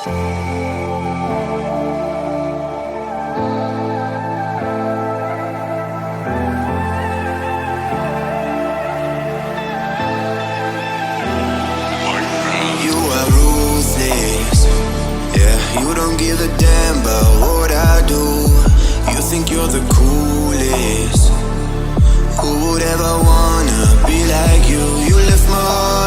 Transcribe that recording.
You are ruthless, yeah, you don't give a damn about what I do. You think you're the coolest. Who would ever wanna be like you? You lift my heart.